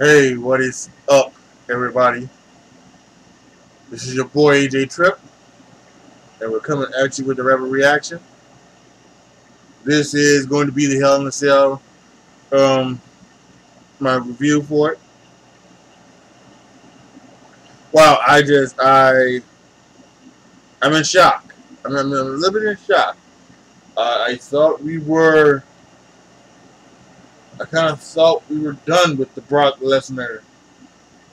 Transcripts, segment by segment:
Hey, what is up, everybody? This is your boy AJ Trip, and we're coming at you with the Rebel Reaction. This is going to be the Hell in a Cell, um, my review for it. Wow, I'm in shock. I'm a little bit in shock. I thought I kind of thought we were done with the Brock Lesnar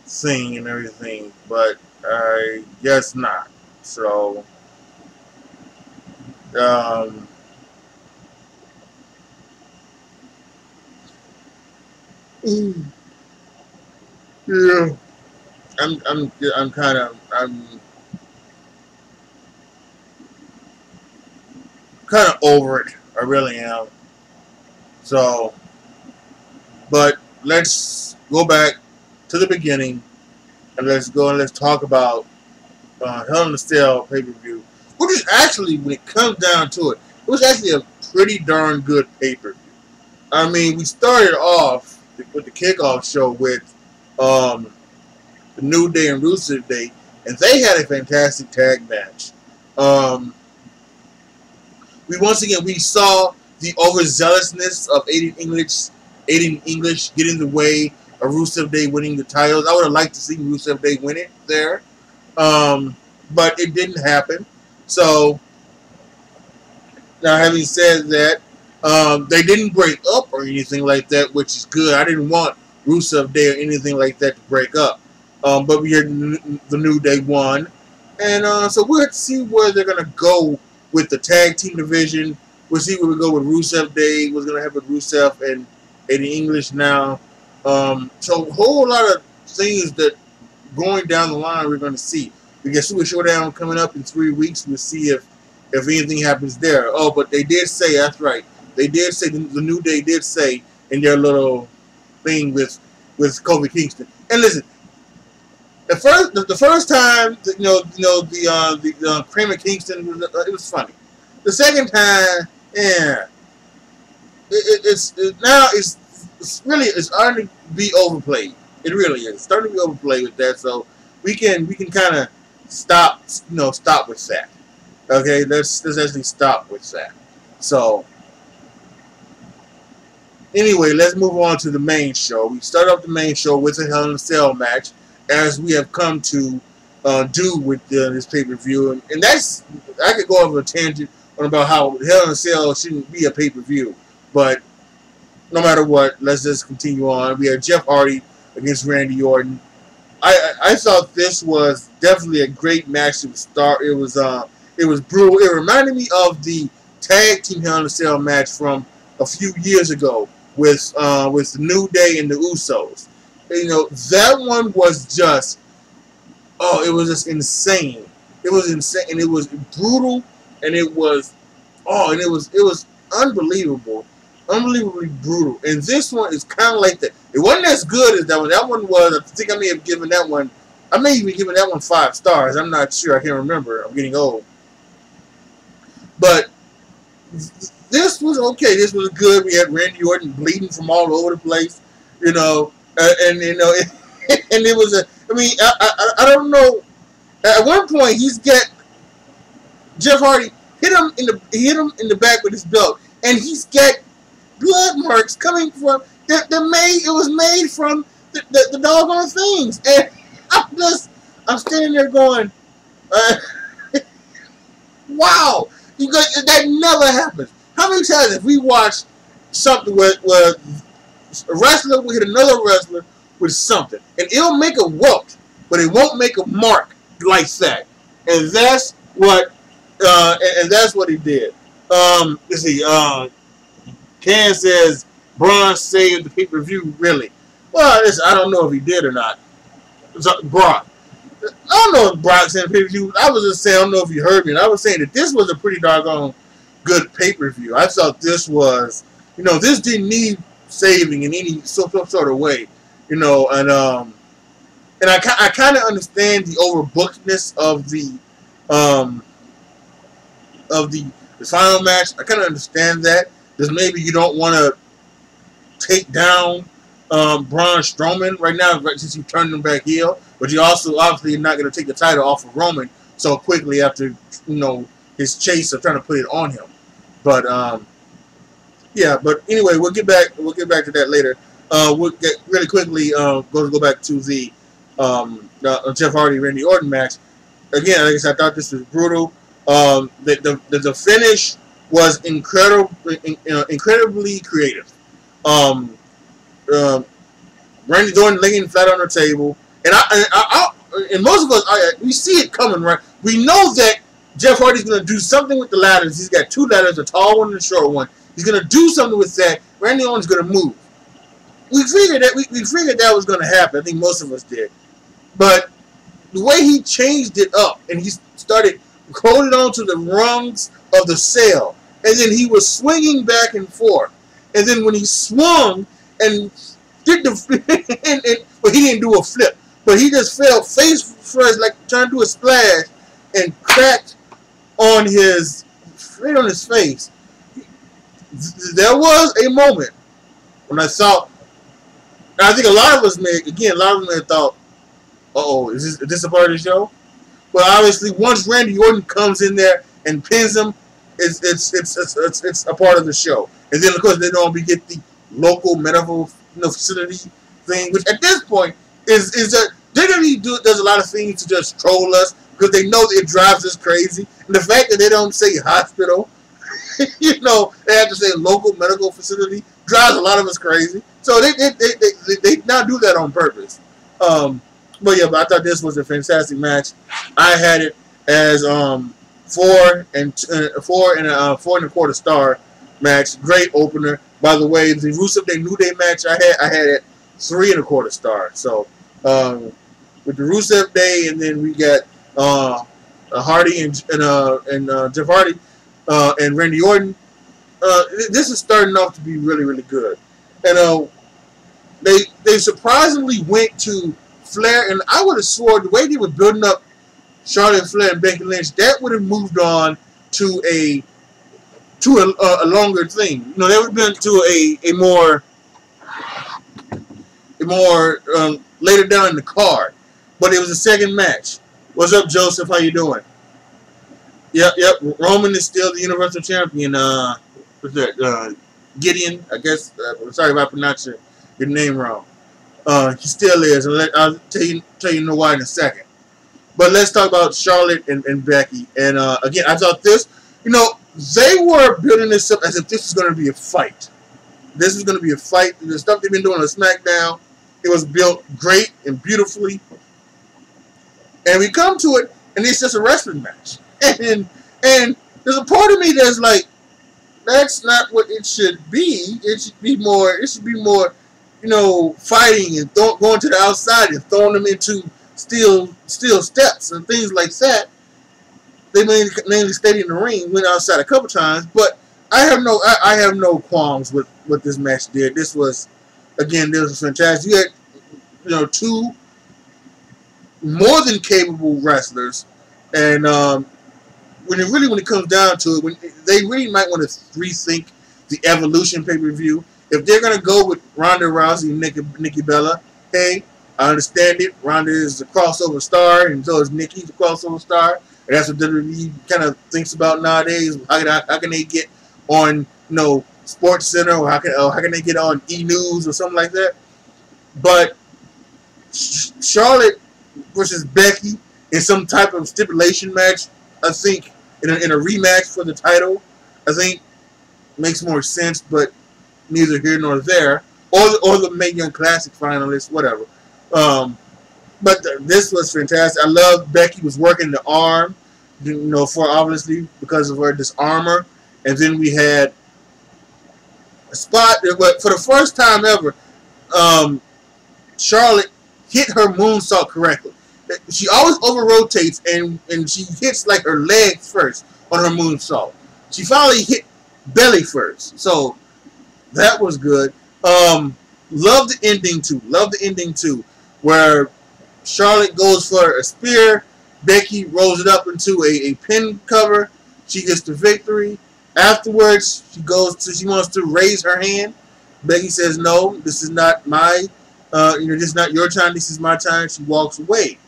thing and everything, but I guess not. So, um, yeah. I'm kind of over it. I really am. So, but let's go back to the beginning and let's talk about Hell in a Cell pay per view, which is actually, when it comes down to it, it was actually a pretty darn good pay per view. I mean, we started off with the kickoff show with um, the New Day and Rusev Day, and they had a fantastic tag match. Um, we saw the overzealousness of Aiden English get in the way of Rusev Day winning the titles. I would have liked to see Rusev Day win it there, but it didn't happen. So now, having said that, they didn't break up or anything like that, which is good. I didn't want Rusev Day or anything like that to break up, but we had the New Day won, and so we'll see where they're gonna go with the tag team division. We'll see where we go with Rusev Day. What's going to happen with Rusev and Eddie English now. So a whole lot of things that going down the line we're going to see. We get Super Showdown coming up in 3 weeks. We'll see if anything happens there. Oh, but they did say, that's right. They did say, the New Day did say in their little thing with Kofi Kingston. And listen, the first time, the Kramer Kingston, it was funny. The second time, yeah, it's starting to be overplayed. It really is. It's starting to be overplayed with that. So we can kind of stop with that. Okay, let's actually stop with that. So anyway, let's move on to the main show. We start off the main show with a Hell in a Cell match, as we have come to do with this pay-per-view. And that's, I could go off on a tangent on about how Hell in a Cell shouldn't be a pay-per-view. But no matter what, let's just continue on. We had Jeff Hardy against Randy Orton. I thought this was definitely a great match to start. It was brutal. It reminded me of the tag team Hell in a Cell match from a few years ago with the New Day and the Usos. You know, that one was just, it was just insane. It was insane, and it was brutal, and it was unbelievable, unbelievably brutal. And this one is kind of like that. It wasn't as good as that one. That one was, I think I may have given that one, I may even given that one 5 stars. I'm not sure. I can't remember. I'm getting old. But this was okay. This was good. We had Randy Orton bleeding from all over the place, you know, and you know, and it was I mean, I don't know. At one point, he's got Jeff Hardy hit him in the back with his belt, and he's got blood marks coming from it was made from the doggone things, and I'm standing there going, wow, that never happens. How many times have we watched something where a wrestler will hit another wrestler with something, and it'll make a welt, but it won't make a mark like that, and that's what he did. Let's see. Ken says Braun saved the pay-per-view. Really? Well, I don't know if he did or not. Brock. I don't know if Brock saved the pay-per-view. I was just saying, I don't know if you heard me. And I was saying that this was a pretty doggone good pay-per-view. I thought this was, this didn't need saving in any some sort of way, and I kind of understand the overbookedness of the final match. I kind of understand that, because maybe you don't want to take down Braun Strowman right now, right, since you turned him back heel. But you also obviously not going to take the title off of Roman so quickly after his chase of trying to put it on him. But yeah. But anyway, we'll get back to that later. We'll get really quickly go back to the Jeff Hardy Randy Orton match. Again, like I said, I thought this was brutal. The finish was incredibly creative. Randy Orton laying flat on the table, and most of us, we see it coming, right? We know that Jeff Hardy's going to do something with the ladders. He's got 2 ladders, a tall one and a short one. He's going to do something with that. Randy Orton's going to move. We figured that was going to happen. I think most of us did. But the way he changed it up and he started holding on to the rungs of the sail, and then he was swinging back and forth, and then when he swung and did the but he didn't do a flip, but he just fell face first, like trying to do a splash, and cracked on his face. There was a moment when I thought, and I think a lot of us may have thought, uh-oh, is this a part of the show? But obviously, once Randy Orton comes in there and pins him, it's a part of the show. And then, of course, they don't get the local medical facility thing, which at this point is that WWE does a lot of things to just troll us because they know that it drives us crazy. And the fact that they don't say hospital, they have to say local medical facility, drives a lot of us crazy. So they now do that on purpose. But yeah, I thought this was a fantastic match. I had it as 4 and a quarter star match. Great opener. By the way, the Rusev Day New Day match I had it 3 and a quarter star. So with the Rusev Day, and then we got Hardy and Jeff Hardy and Randy Orton. This is starting off to be really, really good. And they surprisingly went to Flair, and I would have swore the way they were building up Charlotte Flair and Becky Lynch, that would have moved on to a longer thing. They would have been to a more later down in the card. But it was the second match. What's up, Joseph? How you doing? Yep. Roman is still the Universal Champion. What's that? Gideon, I guess. Sorry if I pronounced your name wrong. He still is, and I'll tell you why in a second. But let's talk about Charlotte and Becky. And again, I thought this, they were building this up as if this was going to be a fight. This is going to be a fight. The stuff they've been doing on SmackDown, it was built great and beautifully. And we come to it, and it's just a wrestling match. And there's a part of me that's like, that's not what it should be. It should be more. Fighting and going to the outside and throwing them into steel steps and things like that. They mainly stayed in the ring, went outside a couple times, but I have no qualms with what this match did. This was fantastic. You had 2 more than capable wrestlers, and when it comes down to it, they really might want to rethink the Evolution pay-per-view. If they're going to go with Ronda Rousey and Nikki Bella, hey, I understand it. Ronda is a crossover star, and so is Nikki, the crossover star. And that's what WWE kind of thinks about nowadays. How can they get on, Sports Center, or how can they get on E-News or something like that? But Charlotte versus Becky in some type of stipulation match, I think, in a rematch for the title, I think makes more sense, but neither here nor there, or the Mae Young Classic finalists, whatever. But this was fantastic. I love Becky was working the arm, for obviously because of her disarmor, and then we had a spot. But for the first time ever, Charlotte hit her moonsault correctly. She always over rotates and she hits like her legs first on her moonsault. She finally hit belly first, so that was good. Love the ending too. Where Charlotte goes for a spear, Becky rolls it up into a pin cover. She gets the victory. Afterwards, she wants to raise her hand, Becky says, "No, this is not my, this is not your time. This is my time." She walks away,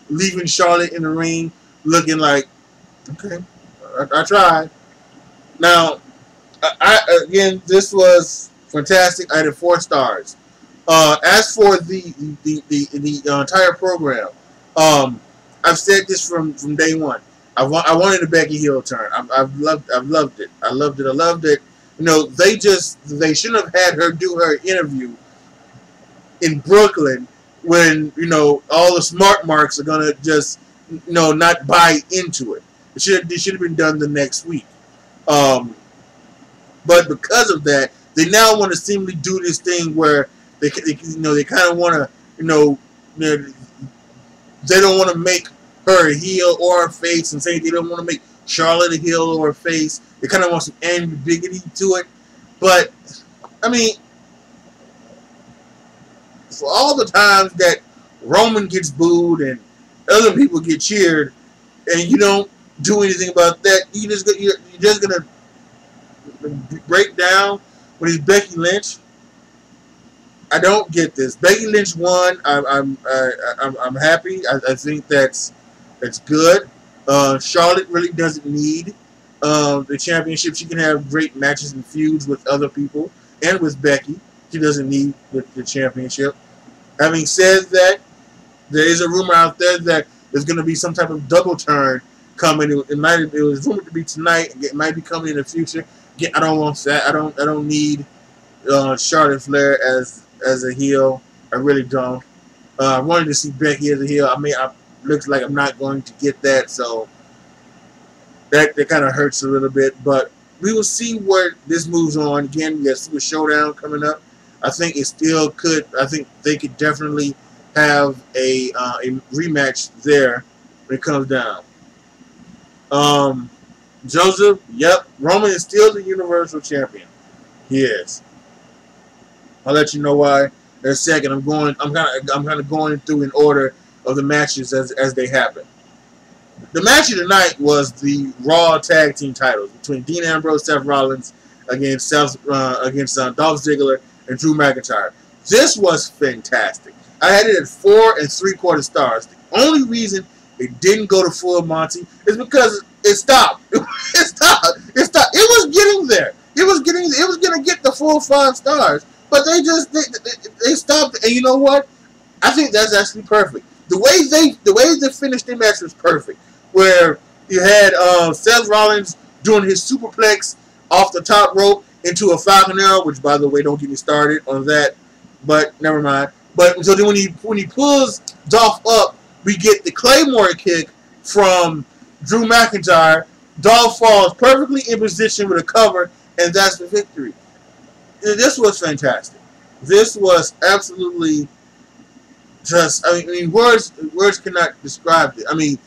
leaving Charlotte in the ring, looking like, "Okay, I tried." Now, again, this was fantastic. I had 4 stars. As for the entire program, I've said this from day one. I wanted a Becky heel turn. I've loved it. I loved it. They shouldn't have had her do her interview in Brooklyn when all the smart marks are gonna just not buy into it. It should have been done the next week. But because of that, they now want to seemingly do this thing where they kind of want to they don't want to make her a heel or a face, and say they don't want to make Charlotte a heel or a face. They kind of want some ambiguity to it. But I mean, for all the times that Roman gets booed and other people get cheered, and you don't do anything about that, you're just gonna break down when it's Becky Lynch. I don't get this. Becky Lynch won. I'm happy. I think that's good. Charlotte really doesn't need the championship. She can have great matches and feuds with other people and with Becky. She doesn't need the championship. Having said that, there is a rumor out there that there's going to be some type of double turn coming. It was rumored to be tonight. It might be coming in the future. Again, I don't want that. I don't need Charlotte Flair as a heel. I really don't. I wanted to see Becky as a heel. I mean, looks like I'm not going to get that, so that kind of hurts a little bit. But we will see where this moves on. Again, we got Super Showdown coming up. I think it still could. I think they could definitely have a rematch there when it comes down. Joseph, yep, Roman is still the Universal Champion. He is. I'll let you know why in a second. I'm kind of going through in order of the matches as they happen. The match of the night was the Raw Tag Team titles between Dean Ambrose, Seth Rollins against Dolph Ziggler and Drew McIntyre. This was fantastic. I had it at 4 3/4 stars. The only reason it didn't go to full Monty is because it stopped. It stopped. It was getting there. It was gonna get the full 5 stars, but they stopped. And you know what? I think that's actually perfect. The way they finished their match was perfect. Where you had Seth Rollins doing his superplex off the top rope into a Falcon Arrow, which, by the way, don't get me started on that. But never mind. But so then when he pulls Dolph up, we get the Claymore kick from Drew McIntyre. Dolph falls perfectly in position with a cover, and that's the victory. This was fantastic. This was absolutely just. I mean, words cannot describe it. I mean,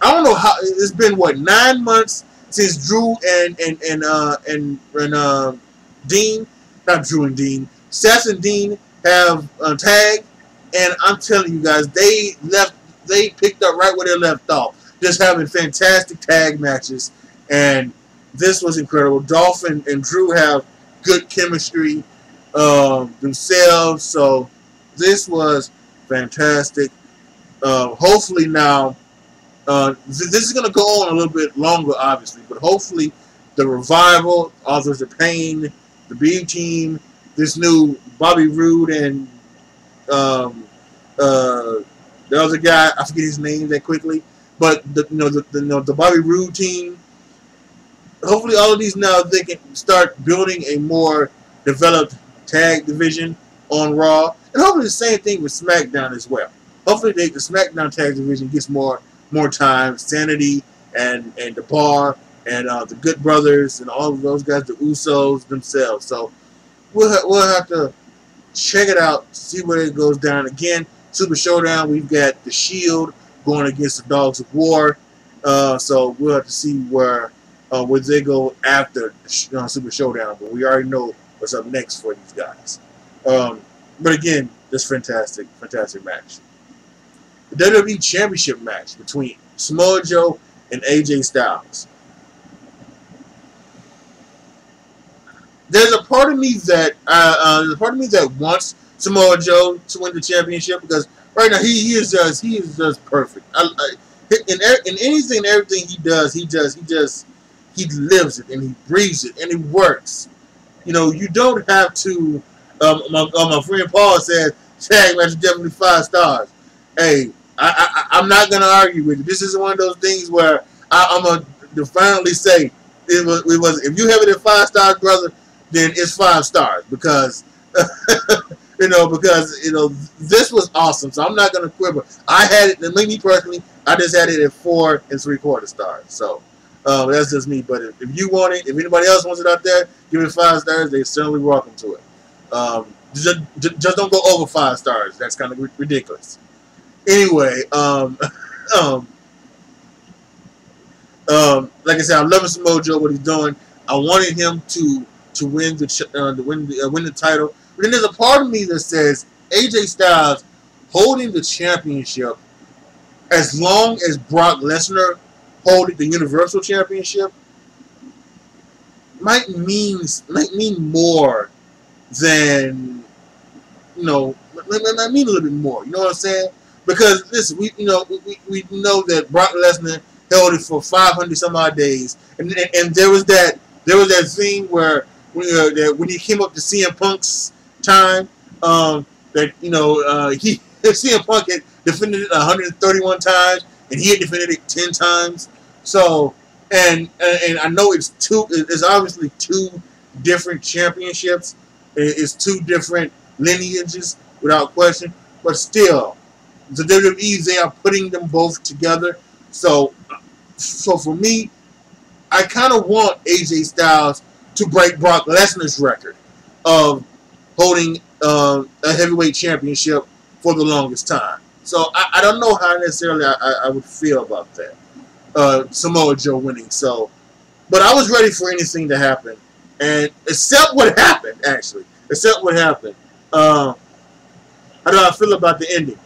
I don't know how. It's been what, 9 months since Drew and Dean, not Drew and Dean, Seth and Dean have tagged, and I'm telling you guys, they picked up right where they left off, just having fantastic tag matches, and this was incredible. Dolph and Drew have good chemistry themselves, so this was fantastic. Hopefully now, this is going to go on a little bit longer, obviously, but hopefully the Revival, Authors of Pain, the B Team, this new Bobby Roode and the other guy, I forget his name that quickly, but the Bobby Roode team. Hopefully, all of these now they can start building a more developed tag division on Raw, and hopefully the same thing with SmackDown as well. Hopefully, the SmackDown tag division gets more time. Sanity and the Bar and the Good Brothers and all of those guys, the Usos themselves. So we'll have to check it out, see where it goes down. Again, Super Showdown, we've got the Shield going against the Dogs of War. So we'll have to see where they go after Super Showdown. But we already know what's up next for these guys. But again, just fantastic match. The WWE Championship match between Samoa Joe and AJ Styles. there's a part of me that wants Samoa Joe to win the championship because right now he is just perfect. In anything and everything he does, he lives it and he breathes it and it works. You know, you don't have to. My friend Paul says tag match is definitely 5 stars. Hey, I'm not gonna argue with you. This is one of those things where I'm gonna defiantly say it was. If you have it at 5 stars, brother, then it's 5 stars because because this was awesome. So I'm not gonna quibble. I had it. Me personally, I just had it at 4 3/4 stars. So that's just me. But if you want it, if anybody else wants it out there, give it 5 stars. They're certainly welcome to it. Just don't go over 5 stars. That's kind of ridiculous. Anyway, like I said, I'm loving Samoa Joe, what he's doing. I wanted him to win the title. But then there's a part of me that says AJ Styles holding the championship, as long as Brock Lesnar holding the Universal Championship, might mean more than might mean a little bit more. You know what I'm saying? Because listen, we know that Brock Lesnar held it for 500 some odd days, and there was that thing where when he came up to CM Punk's time, CM Punk had defended it 131 times, and he had defended it 10 times. So and I know it's obviously 2 different championships. It's 2 different lineages without question, but still, the WWE, they are putting them both together. So for me, I kind of want AJ Styles to break Brock Lesnar's record of holding a heavyweight championship for the longest time. So I don't know how necessarily I would feel about that. Samoa Joe winning. So, but I was ready for anything to happen, and except what happened, actually. Except what happened. How do I feel about the ending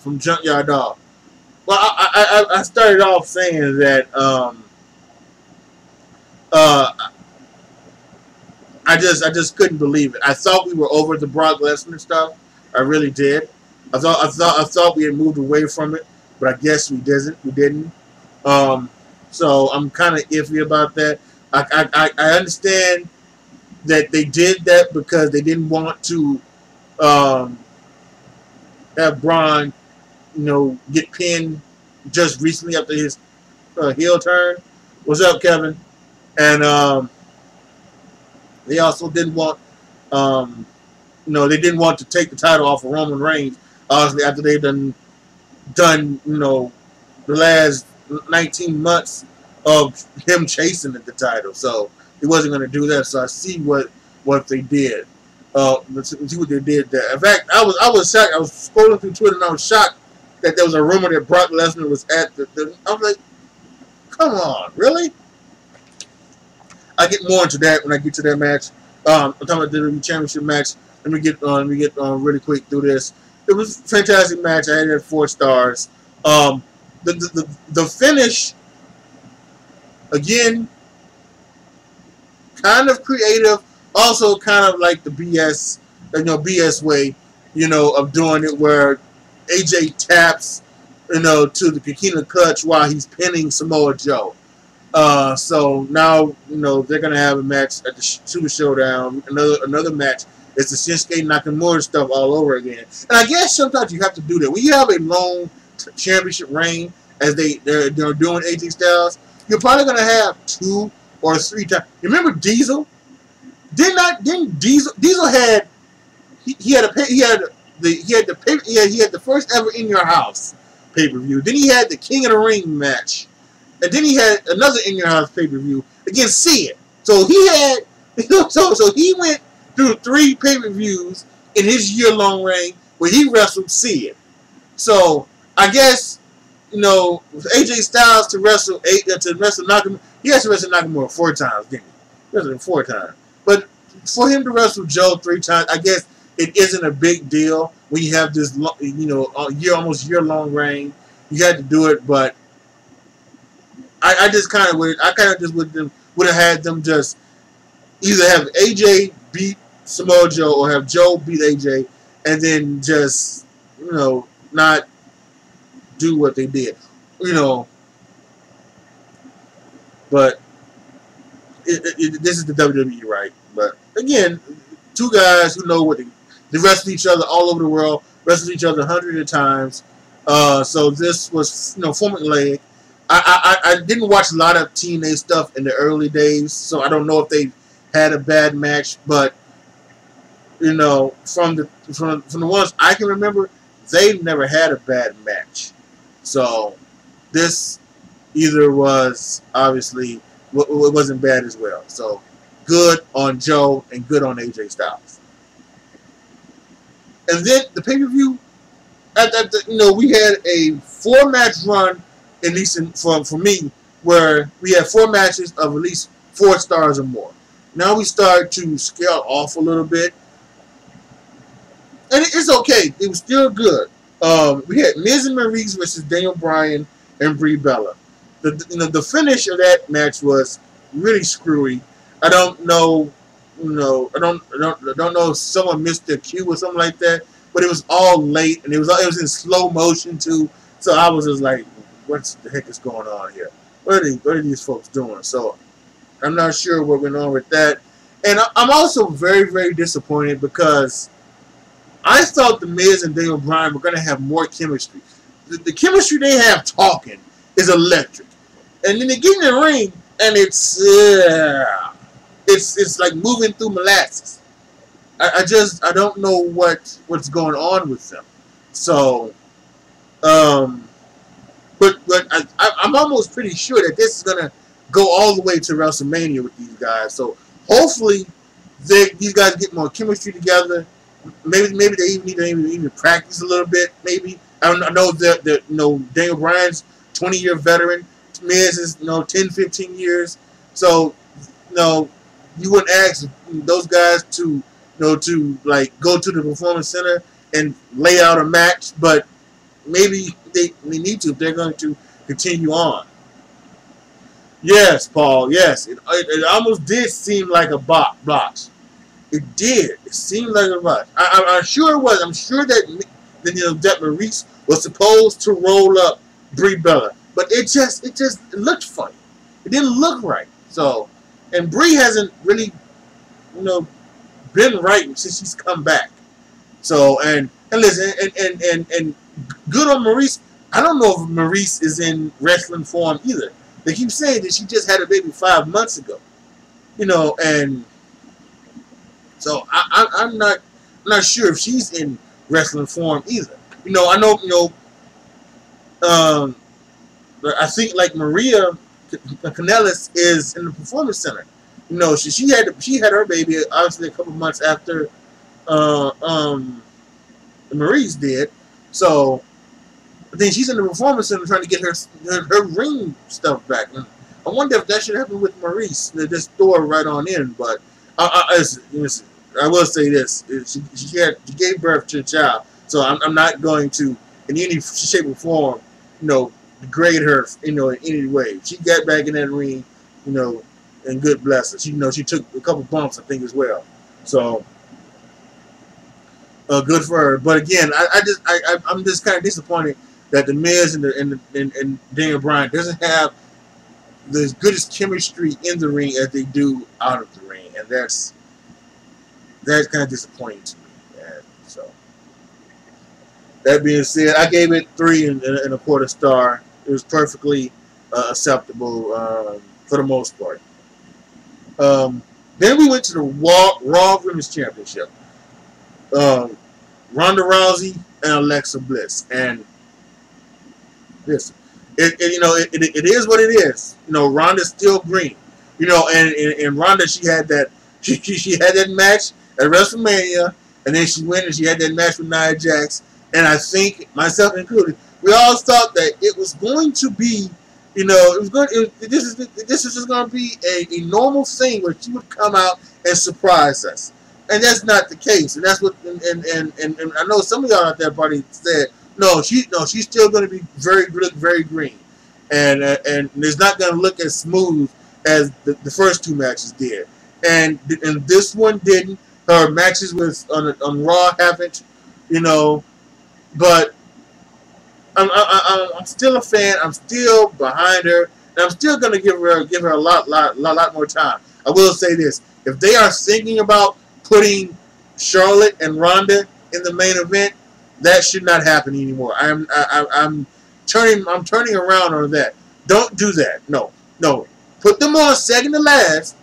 from Junkyard Dog? Well, I started off saying that I just couldn't believe it. I thought we were over the Brock Lesnar stuff. I really did. I thought we had moved away from it, but I guess we didn't. So I'm kind of iffy about that. I understand that they did that because they didn't want to have Braun, get pinned just recently after his heel turn. What's up, Kevin? And they also didn't want, they didn't want to take the title off of Roman Reigns. Obviously, after they've done, the last 19 months of him chasing the title, so he wasn't going to do that. So I see what they did. Let's see what they did there. In fact, I was shocked. I was scrolling through Twitter and I was shocked that there was a rumor that Brock Lesnar was at I was like, come on, really? I get more into that when I get to that match. I'm talking about the WWE Championship match. Let me get really quick through this. It was a fantastic match. I had it at 4 stars. The finish, again, kind of creative, also kind of like the BS way, of doing it, where AJ taps, to the Coquina Clutch while he's pinning Samoa Joe. So now, they're gonna have a match at the Super Showdown. Another match. It's the Shinsuke Nakamura stuff all over again. And I guess sometimes you have to do that when you have a long championship reign, as they're doing AJ Styles. You're probably gonna have 2 or 3 times. You remember Diesel? Didn't Diesel had the first ever In Your House pay-per-view. Then he had the King of the Ring match. And then he had another In Your House pay-per-view against Sid. So he had so he went through 3 pay-per-views in his year-long reign where he wrestled Sid. So I guess AJ Styles to wrestle Nakamura, he has to wrestle Nakamura 4 times, didn't he? He wrestled him 4 times. But for him to wrestle Joe 3 times, I guess it isn't a big deal when you have this almost year-long reign. You had to do it, but I would have had them just either have AJ beat Samoa Joe or have Joe beat AJ, and then just not do what they did, But this is the WWE, right? But again, two guys who know what they wrestle each other all over the world, wrestled each other hundreds of times. So this was formulaic. I didn't watch a lot of TNA stuff in the early days, so I don't know if they had a bad match. But from the ones I can remember, they've never had a bad match. So this either was obviously it wasn't bad as well. So good on Joe and good on AJ Styles. And then the pay-per-view, we had a 4-match run, at least for me, where we had 4 matches of at least 4 stars or more. Now we start to scale off a little bit, and it's okay. It was still good. We had Miz and Maurice versus Daniel Bryan and Brie Bella. The finish of that match was really screwy. I don't know, I don't know if someone missed their cue or something like that, but it was all late and it was in slow motion too. So I was just like, what the heck is going on here? What are these folks doing? So I'm not sure what went on with that. And I'm also very, very disappointed because I thought the Miz and Daniel Bryan were going to have more chemistry. The chemistry they have talking is electric. And then they get in the ring and it's like moving through molasses. I don't know what's going on with them. So, but I'm almost pretty sure that this is gonna go all the way to WrestleMania with these guys. So hopefully these guys get more chemistry together. Maybe they even need to even practice a little bit. Maybe I know that Daniel Bryan's 20-year veteran. Miz is 10, 15 years. So you wouldn't ask those guys to like go to the Performance Center and lay out a match, but maybe they need to if they're going to continue on. Yes, Paul. Yes, it almost did seem like a botch. It did. It seemed like a botch. I'm sure it was. I'm sure that Maurice was supposed to roll up Brie Bella, but it just looked funny. It didn't look right. So, and Brie hasn't really, been right since she's come back. So, and listen, and good on Maurice. I don't know if Maurice is in wrestling form either. They keep saying that she just had a baby 5 months ago. And so I'm not sure if she's in wrestling form either. I know, I think like Maria Kanellis is in the Performance Center. She had her baby obviously a couple months after Maurice did. So then she's in the Performance Center trying to get her ring stuff back. And I wonder if that should happen with Maurice. They just throw her right on in. But I will say this: she gave birth to a child, so I'm not going to in any shape or form, degrade her, in any way. If she got back in that ring, and good bless her. She took a couple bumps, I think, as well. So good for her. But again, I'm just kind of disappointed that the Miz and Daniel Bryan doesn't have as good as chemistry in the ring as they do out of the ring, and that's kind of disappointing to me. And so that being said, I gave it 3 1/4 star. It was perfectly acceptable for the most part. Then we went to the Raw Women's Championship. Ronda Rousey and Alexa Bliss, and listen, it is what it is. Ronda's still green. And Ronda, she had that match at WrestleMania, and then she went and she had that match with Nia Jax. And I think, myself included, we all thought that it was going to be, this is just going to be a normal thing where she would come out and surprise us. And that's not the case. And that's what, and I know some of y'all out there probably said, no, she's still going to be very green. And it's not going to look as smooth as the first 2 matches did. and this one didn't. Her matches with on Raw haven't, you know, but I'm still a fan. I'm still behind her, and I'm still gonna give her a lot more time. I will say this: if they are thinking about putting Charlotte and Ronda in the main event, that should not happen anymore. I'm turning around on that. Don't do that. No. Put them on second to last,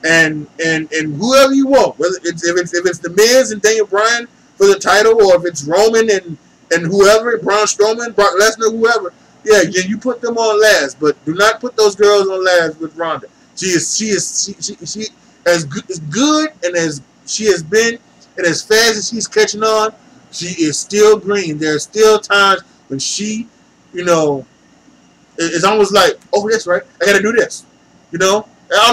and whoever you want, whether if it's the Miz and Daniel Bryan for the title, or if it's Roman and whoever, Braun Strowman, Brock Lesnar, whoever. Yeah, you put them on last, but do not put those girls on last with Ronda. She as good and as she has been, and as fast as she's catching on, she is still green. There are still times when she, it's almost like, oh, that's right, I got to do this. I don't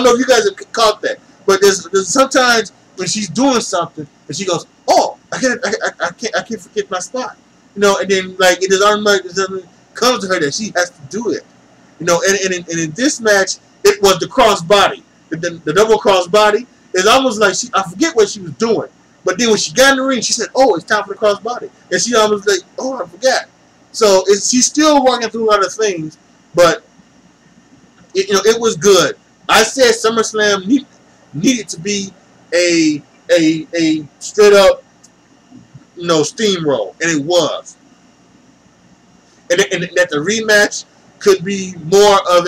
know if you guys have caught that, but there's sometimes when she's doing something and she goes, oh, I can't forget my spot. And then like it doesn't comes to her that she has to do it. And in this match, it was the cross body, the double cross body. It's almost like I forget what she was doing, but then when she got in the ring, she said, "Oh, it's time for the cross body," and she almost like, "Oh, I forgot." So she's still working through a lot of things, but it was good. I said SummerSlam needed to be a straight up steamroll, and it was. And that the rematch could be more of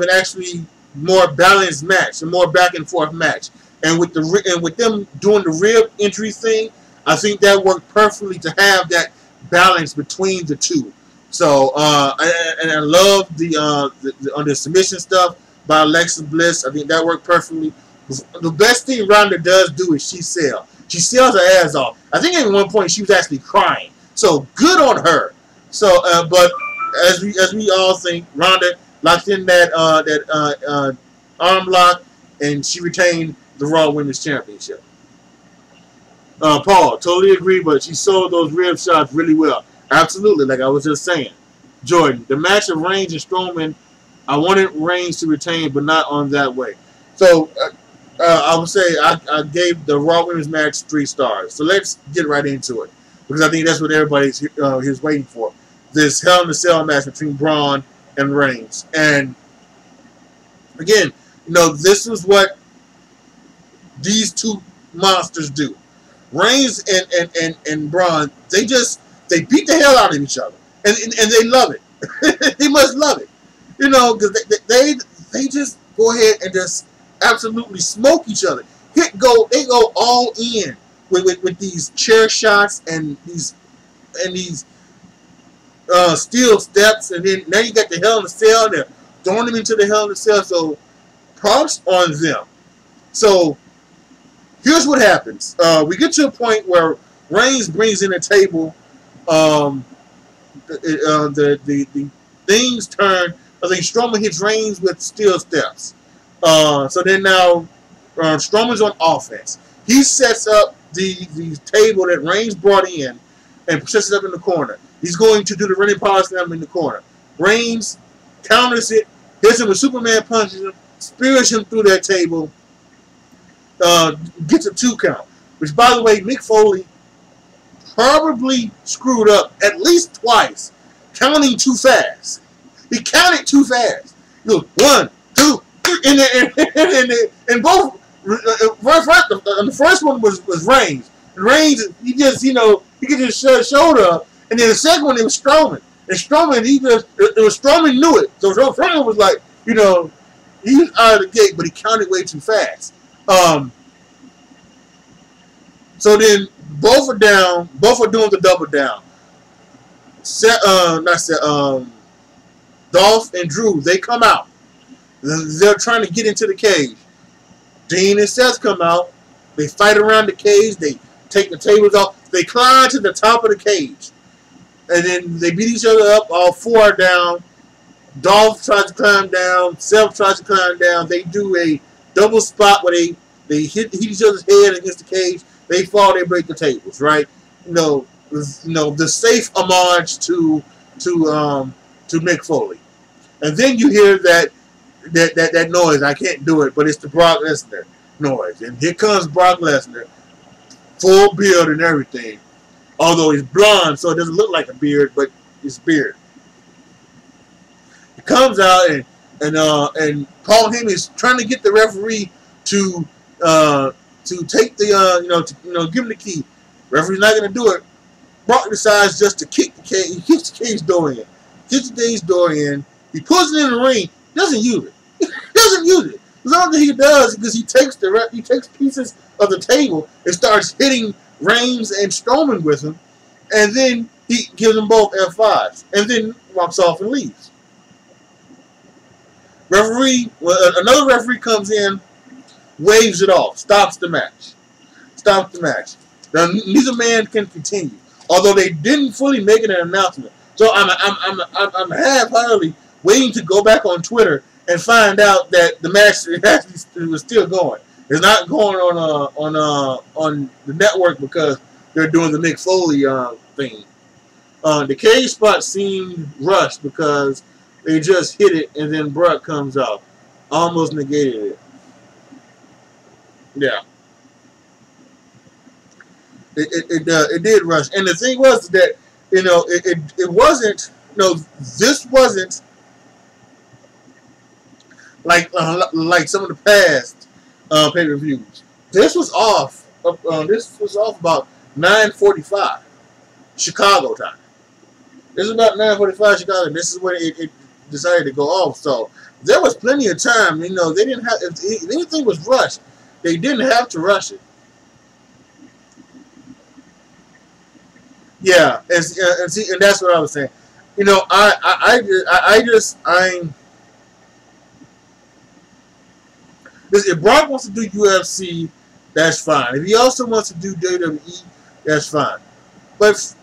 an actually more balanced match, a more back and forth match. And with them doing the rib injury thing, I think that worked perfectly to have that balance between the two. So and I love the submission stuff by Alexa Bliss. I think that worked perfectly. The best thing Ronda does do is she sells. She sells her ass off. I think at one point she was actually crying. So good on her. So but as we all think, Ronda locked in that arm lock, and she retained the Raw Women's Championship. Paul, totally agree, but she sold those rib shots really well. Absolutely, like I was just saying. Jordan, the match of Reigns and Strowman, I wanted Reigns to retain, but not on that way. So I would say I gave the Raw Women's match 3 stars. So let's get right into it, because I think that's what everybody's is waiting for. This Hell in a Cell match between Braun and Reigns. And again, this is what these two monsters do. Reigns and Braun, they beat the hell out of each other, and they love it. They must love it, because they just go ahead and just absolutely smoke each other. They go all in with these chair shots and these steel steps, and then now you got the Hell in a Cell. They're throwing them into the Hell in a Cell. So props on them. So here's what happens. We get to a point where Reigns brings in a table. The things turn. I think Strowman hits Reigns with steel steps. So then now Strowman's on offense. He sets up the table that Reigns brought in and sets it up in the corner. He's going to do the running power slam in the corner. Reigns counters it, hits him with Superman punches him, spears him through that table, gets a 2 count. Which, by the way, Mick Foley probably screwed up at least twice, counting too fast. He counted too fast. He goes 1, 2, 3, and both. The first one was Reigns. And Reigns, he just showed up. And then the second one, it was Strowman. And Strowman, Strowman knew it. So Strowman was like, he was out of the gate, but he counted way too fast. So then both are down. Both are doing the double down. Dolph and Drew, they come out. They're trying to get into the cage. Dean and Seth come out. They fight around the cage. They take the tables off. They climb to the top of the cage. And then they beat each other up. All 4 are down. Dolph tries to climb down. Seth tries to climb down. They do a double spot where they hit each other's head against the cage. They fall. They break the tables. Right? The safe homage to Mick Foley. And then you hear that that noise. I can't do it, but it's the Brock Lesnar noise. And here comes Brock Lesnar, full beard and everything. Although he's blonde, so it doesn't look like a beard, but it's beard. He comes out and Paul Heyman is trying to get the referee to take the give him the key. Referee's not going to do it. Brock decides just to kick the cage. He kicks the cage door in. Kicks the cage door in. He puts it in the ring. He doesn't use it. He doesn't use it. The only thing he does because he takes pieces of the table and starts hitting Reigns and Strowman with him, and then he gives them both F5s, and then walks off and leaves. Another referee comes in, waves it off, stops the match. Now, neither man can continue, although they didn't fully make it an announcement. So I'm half-heartedly waiting to go back on Twitter and find out that the match actually was still going. It's not going on the network because they're doing the Mick Foley thing. The cage spot seemed rushed because they just hit it and then Brock comes out, almost negated it. Yeah. It did rush, and the thing was that it wasn't this wasn't like some of the past pay-per-views. This was off. This was off about 9:45 Chicago time. This is about 9:45 Chicago. And this is when it decided to go off. So there was plenty of time. They didn't have. If anything was rushed, they didn't have to rush it. Yeah, and that's what I was saying. If Brock wants to do UFC, that's fine. If he also wants to do WWE, that's fine. But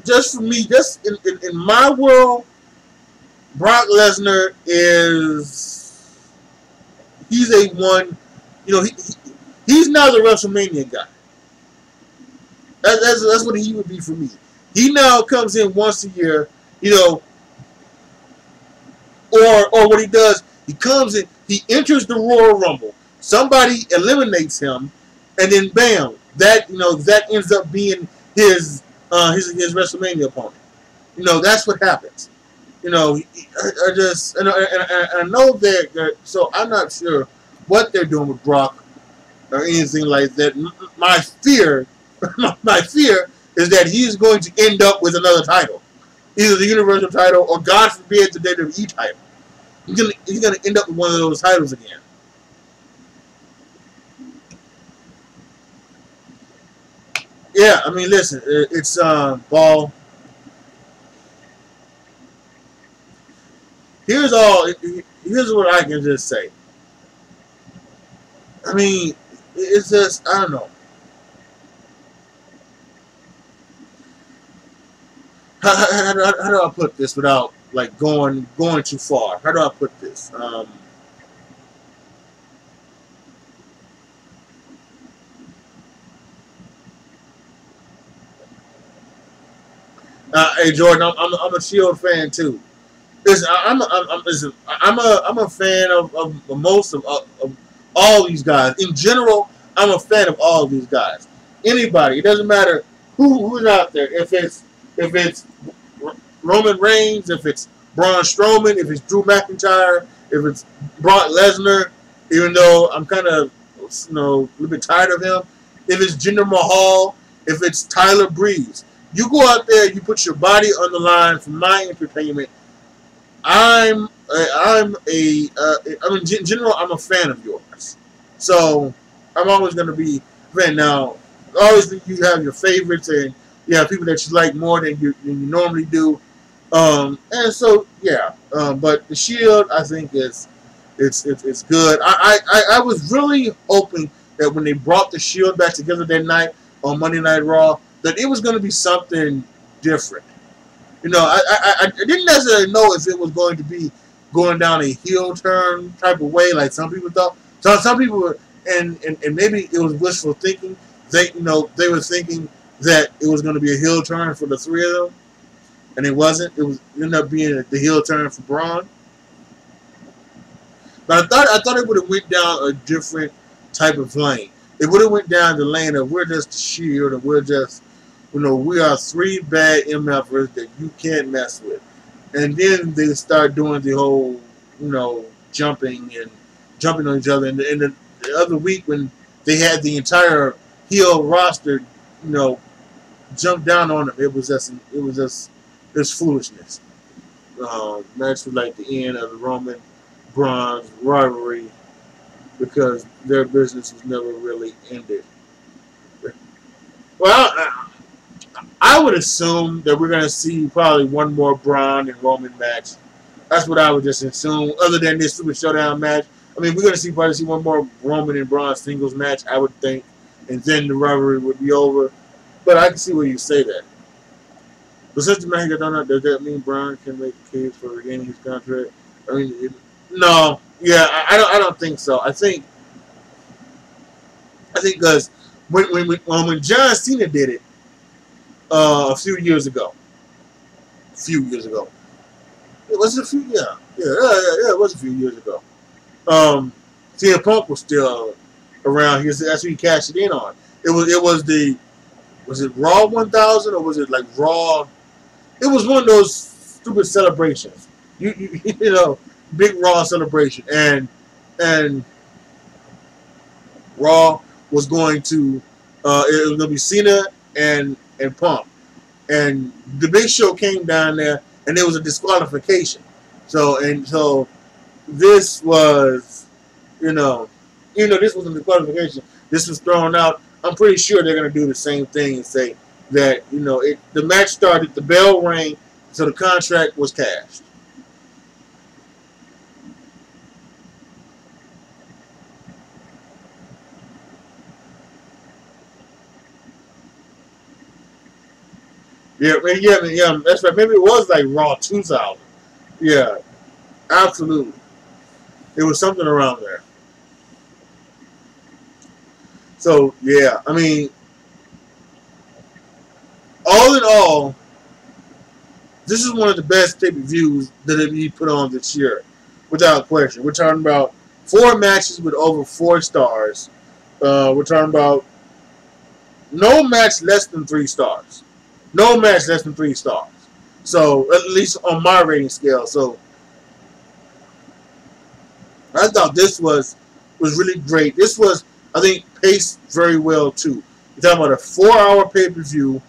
just for me, just in my world, Brock Lesnar he's a one. He's now the WrestleMania guy. That's what he would be for me. He now comes in once a year, or what he does, he comes in, he enters the Royal Rumble. Somebody eliminates him, and then bam, that ends up being his WrestleMania opponent. That's what happens. I know that. So I'm not sure what they're doing with Brock or anything like that. My fear is that he is going to end up with another title, either the Universal title or, God forbid, the WWE title. He's gonna end up with one of those titles again. Yeah, I mean, listen, it's ball. Here's what I can just say. I mean, it's just, I don't know. How do I put this without like going too far? How do I put this? Hey Jordan, I'm a Shield fan too. Listen, I'm a fan of most of all these guys. In general, I'm a fan of all of these guys. Anybody, it doesn't matter who's out there. If it's Roman Reigns, if it's Braun Strowman, if it's Drew McIntyre, if it's Brock Lesnar, even though I'm kind of a little bit tired of him, if it's Jinder Mahal, if it's Tyler Breeze, you go out there, you put your body on the line for my entertainment. In general, I'm a fan of yours, so I'm always going to be a fan. Now, obviously, you have your favorites and you have people that you like more than you normally do, and so yeah. But the Shield, I think it's good. I was really hoping that when they brought the Shield back together that night on Monday Night Raw, that it was going to be something different. I didn't necessarily know if it was going to be going down a heel turn type of way, like some people thought. So some people were, and maybe it was wishful thinking. They were thinking that it was going to be a heel turn for the three of them, and it wasn't. It ended up being the heel turn for Braun. But I thought it would have went down a different type of lane. It would have went down the lane of we're just the Shield and we're just, we are three bad MFers that you can't mess with. And then they start doing the whole, jumping on each other. And the other week when they had the entire heel roster, jump down on them, it was just foolishness. Match was like the end of the Roman Braun rivalry because their business was never really ended. Well, I would assume that we're going to see probably one more Braun and Roman match. That's what I would just assume. Other than this Super Showdown match, I mean, we're going to probably see one more Roman and Braun singles match, I would think, and then the rivalry would be over. But I can see where you say that. But since the match got done, does that mean Braun can make a case for regaining his contract? I mean, no. Yeah, I don't think so. I think because when John Cena did it a few years ago. It was a few, yeah, it was a few years ago. CM Punk was still around. That's what he cashed it in on. Was it Raw 1000 or was it like Raw? It was one of those stupid celebrations. Big Raw celebration, and Raw was going to it was going to be Cena and Punk, and the Big Show came down there, and there was a disqualification. So this was, even though this was a disqualification, this was thrown out. I'm pretty sure they're going to do the same thing and say that the match started, the bell rang, so the contract was cashed. Yeah, that's right. Maybe it was like Raw 2000. Yeah, absolutely. It was something around there. So, yeah, I mean, all in all, this is one of the best pay-per-views that WWE put on this year, without question. We're talking about 4 matches with over 4 stars. We're talking about no match less than 3 stars. No match less than 3 stars. So, at least on my rating scale. So, I thought this was really great. This was, I think, paced very well, too. We're talking about a 4-hour pay-per-view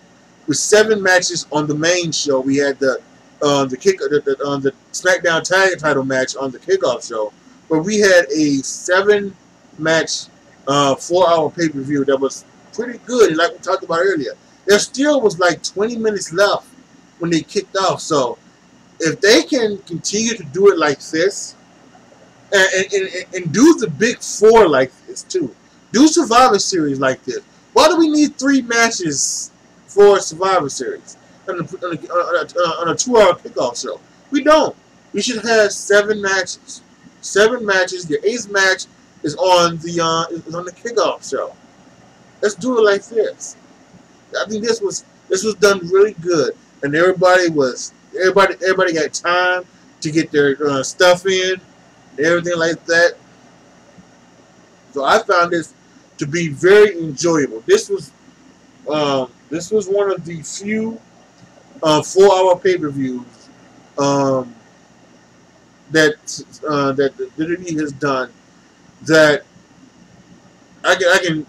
with 7 matches on the main show. We had the SmackDown Tag Title match on the kickoff show. But we had a 7-match, 4-hour pay-per-view that was pretty good. Like we talked about earlier. There still was like 20 minutes left when they kicked off. So if they can continue to do it like this, and do the big 4 like this too, do Survivor Series like this. Why do we need 3 matches for Survivor Series on a 2-hour kickoff show? We don't. We should have 7 matches. 7 matches. The 8th match is on the kickoff show. Let's do it like this. I think this was done really good, and everybody got time to get their stuff in, and everything like that. So I found this to be very enjoyable. This was one of the few 4-hour pay-per-views that WWE has done that I can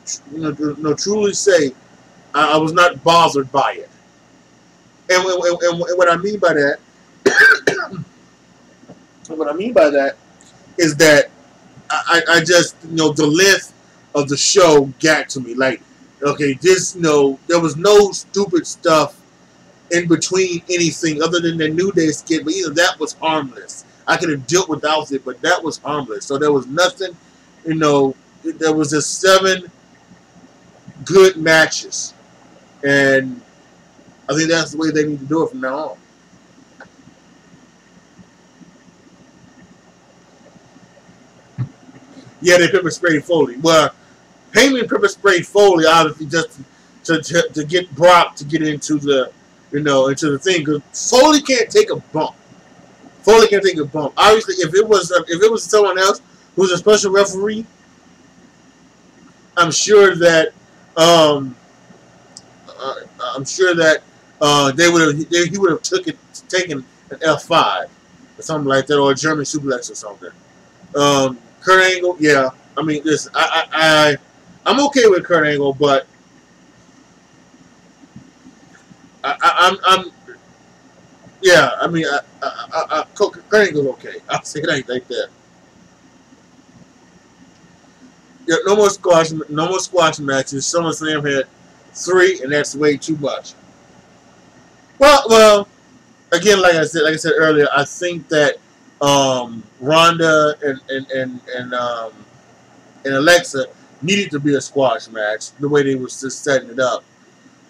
truly say I was not bothered by it. And what I mean by that, is that I just, the length of the show got to me. Like, okay, there was no stupid stuff in between anything other than the New Day skit, but even that was harmless. I could have dealt without it, but that was harmless. So there was nothing, there was just 7 good matches. And I think that's the way they need to do it from now on. Yeah, they pepper sprayed Foley. Well, Heyman pepper sprayed Foley obviously just to get Brock to get into the into the thing, because Foley can't take a bump. Obviously, if it was someone else, who's a special referee, I'm sure that um, I'm sure that he would have taken an F5 or something like that, or a German suplex or something. Kurt Angle, yeah. I mean, listen, I'm okay with Kurt Angle, but I'm yeah. I mean, Kurt Angle's okay. I'll say it like that. Yeah, no more squash matches. SummerSlam had 3, and that's way too much. Well, again, like I said earlier, I think that Ronda and Alexa needed to be a squash match the way they was just setting it up.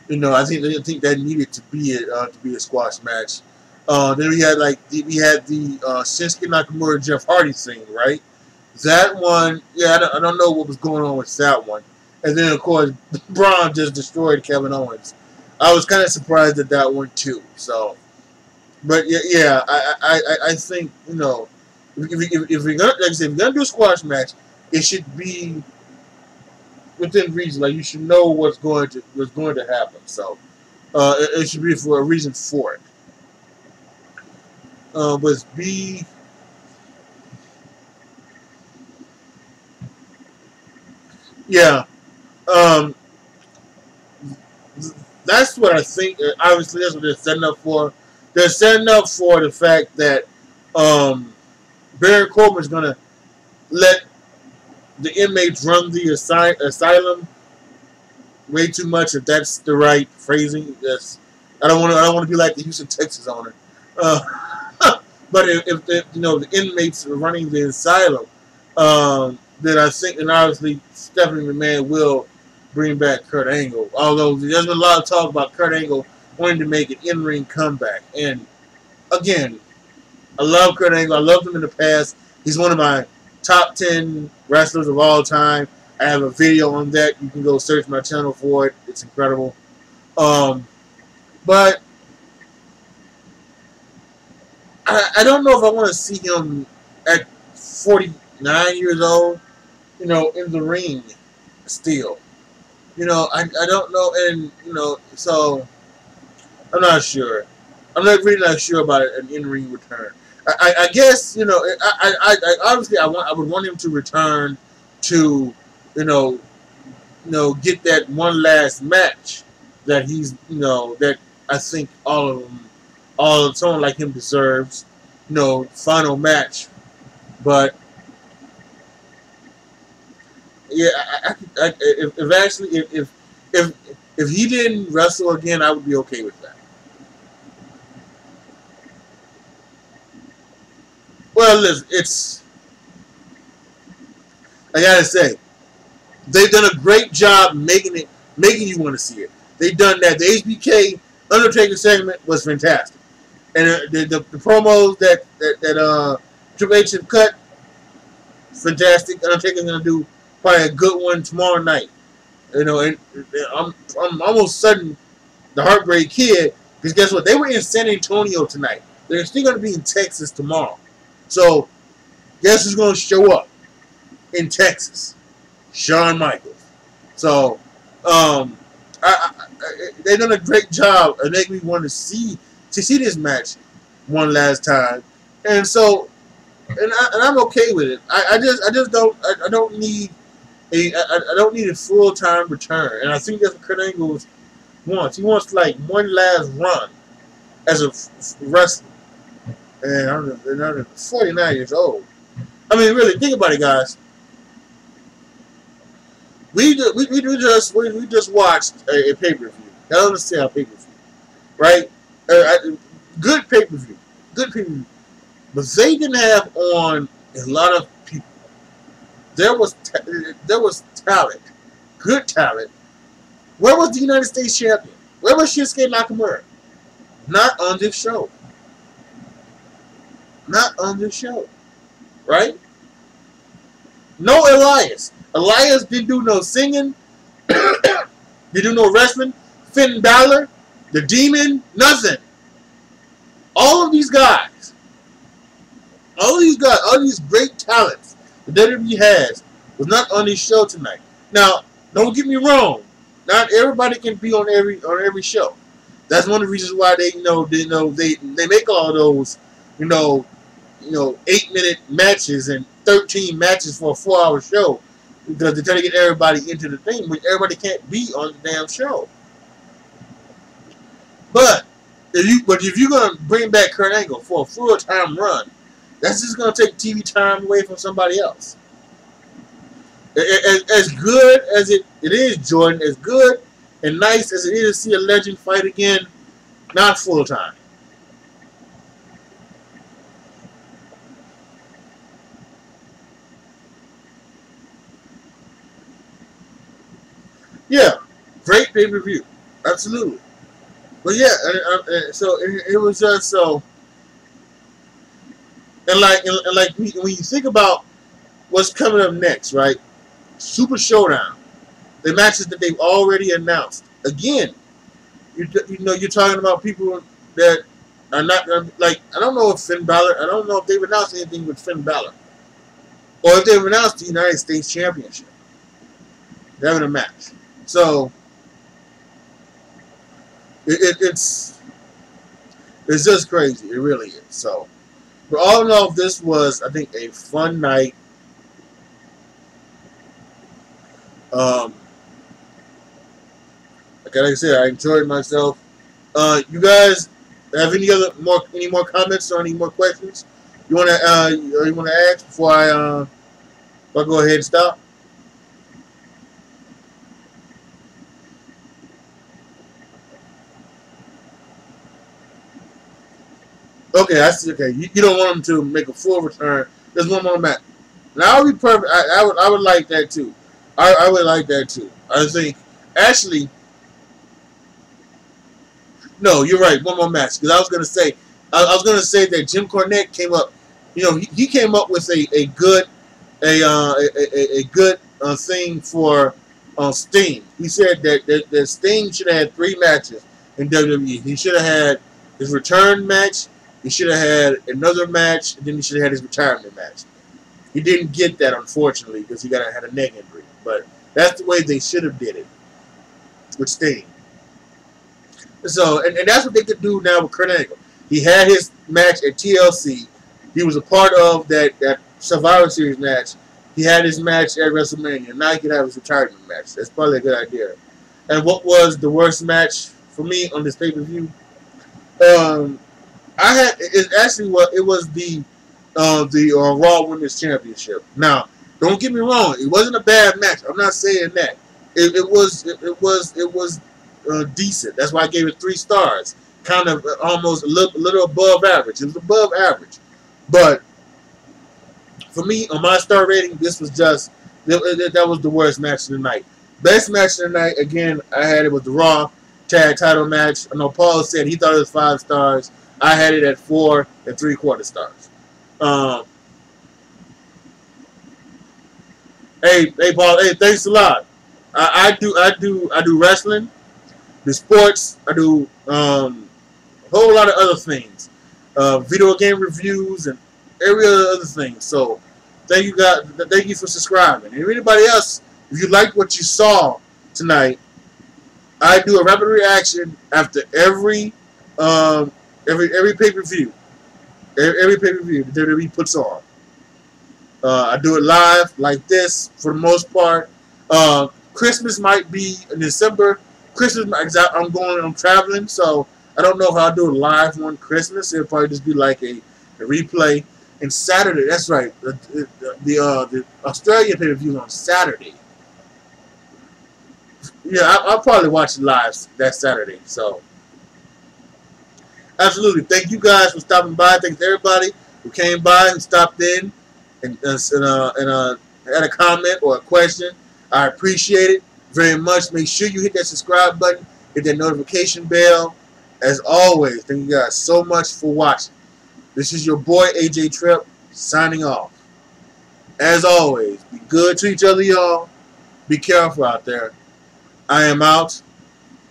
You know, I think that needed to be a squash match. Then we had the Shinsuke Nakamura Jeff Hardy thing, right? That one, yeah, I don't know what was going on with that one. And then of course Braun just destroyed Kevin Owens. I was kind of surprised at that one too. So, but yeah, I think, you know, if we're gonna, like I said, if we're gonna do a squash match, it should be within reason. Like, you should know what's going to happen. So it should be for a reason for it. But B. Yeah. That's what I think. Obviously, that's what they're setting up for. They're setting up for the fact that Baron Corbin is going to let the inmates run the asylum way too much. If that's the right phrasing, yes. I don't want to be like the Houston Texas owner. But if you know, the inmates are running the asylum, then I think, and obviously Stephanie McMahon will bring back Kurt Angle. Although there's been a lot of talk about Kurt Angle wanting to make an in-ring comeback. And again, I love Kurt Angle. I loved him in the past. He's one of my top 10 wrestlers of all time. I have a video on that. You can go search my channel for it. It's incredible. But I don't know if I want to see him at 49 years old, you know, in the ring still. You know, I don't know, and, you know, so I'm not sure. I'm really not sure about an in-ring return. I guess, you know, I obviously I would want him to return to, you know, get that one last match that he's, you know, that I think someone like him deserves, you know, final match. But yeah, if he didn't wrestle again, I would be okay with that. Well, listen, I gotta say, they've done a great job making you want to see it. They've done that. The HBK Undertaker segment was fantastic, and the promos that Triple H have cut, fantastic. Undertaker's gonna do probably a good one tomorrow night. You know, and I'm almost certain the Heartbreak Kid, because guess what? They were in San Antonio tonight. They're still gonna be in Texas tomorrow. So guess who's gonna show up in Texas? Shawn Michaels. So they've done a great job of making me want to see this match one last time, and so and I'm okay with it. I don't need a full-time return, and I think that's what Kurt Angle wants. He wants like one last run as a wrestler, and I'm 49 years old. I mean, really, think about it, guys. We just watched a pay-per-view. Hell in a Cell pay-per-view, right? Good pay-per-view, but they didn't have on a lot of people. There was talent, good talent. Where was the United States champion? Where was Shinsuke Nakamura? Not on this show. Not on this show, right? No Elias. Elias didn't do no singing. Didn't do no wrestling. Finn Balor, the Demon, nothing. All of these guys, all these great talents the WWE has was not on this show tonight. Now, don't get me wrong. Not everybody can be on every show. That's one of the reasons why they make all those 8-minute matches and 13 matches for a 4-hour show, because they're trying to get everybody into the thing, but everybody can't be on the damn show. But if you're gonna bring back Kurt Angle for a full-time run, that's just gonna take TV time away from somebody else. As good as it is, Jordan, as good and nice as it is to see a legend fight again, not full-time. Yeah, great pay-per-view, absolutely. But yeah, so it was just so, and like when you think about what's coming up next, right? Super Showdown, the matches that they've already announced. Again, you're talking about people that are not like, I don't know if Finn Balor, I don't know if they've announced anything with Finn Balor, or if they've announced the United States Championship. They're having a match, so it's just crazy. It really is. So, but all in all, this was, I think, a fun night. Like I said, I enjoyed myself. You guys have any more comments or any more questions you want to ask before I go ahead and stop? Okay, I see. Okay, you don't want them to make a full return. There's one more match. Now, I would be perfect. I would like that too. I would like that too. I think, actually, no, you're right. One more match, because I was gonna say that Jim Cornette came up. He came up with a good thing for Sting. He said that Sting should have had 3 matches in WWE. He should have had his return match. He should have had another match, and then he should have had his retirement match. He didn't get that, unfortunately, because he had a neck injury. But that's the way they should have did it with Sting. So, and that's what they could do now with Kurt Angle. He had his match at TLC. He was a part of that Survivor Series match. He had his match at WrestleMania. Now he can have his retirement match. That's probably a good idea. And what was the worst match for me on this pay-per-view? It was the Raw Women's Championship. Now, don't get me wrong, it wasn't a bad match. I'm not saying that. It was decent. That's why I gave it 3 stars. Kind of almost a little above average. It was above average, but for me, on my star rating, this was just that was the worst match of the night. Best match of the night, again, I had it with the Raw Tag Title match. I know Paul said he thought it was 5 stars. I had it at 4 3/4 stars. Hey Paul, hey, thanks a lot. I do wrestling, the sports, I do a whole lot of other things, video game reviews and every other thing. So thank you guys, thank you for subscribing. And anybody else, if you liked what you saw tonight, I do a rapid reaction after every pay-per-view. Every pay-per-view that WWE puts on. I do it live like this for the most part. Christmas might be in December. I'm traveling, so I don't know if I'll do it live on Christmas. It'll probably just be like a replay. And Saturday, that's right, the Australian pay-per-view on Saturday. Yeah, I'll probably watch it live that Saturday. So, absolutely. Thank you guys for stopping by. Thanks to everybody who came by and stopped in and had a comment or a question. I appreciate it very much. Make sure you hit that subscribe button, hit that notification bell. As always, thank you guys so much for watching. This is your boy AJ Tripp signing off. As always, be good to each other, y'all. Be careful out there. I am out.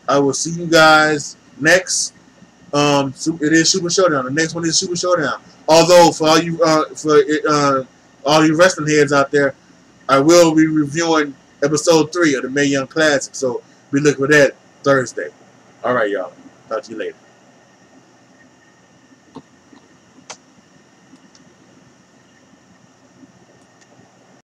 I will see you guys next. It is Super Showdown. The next one is Super Showdown. Although for all all you wrestling heads out there, I will be reviewing episode 3 of the Mae Young Classic. So be looking for that Thursday. All right, y'all. Talk to you later.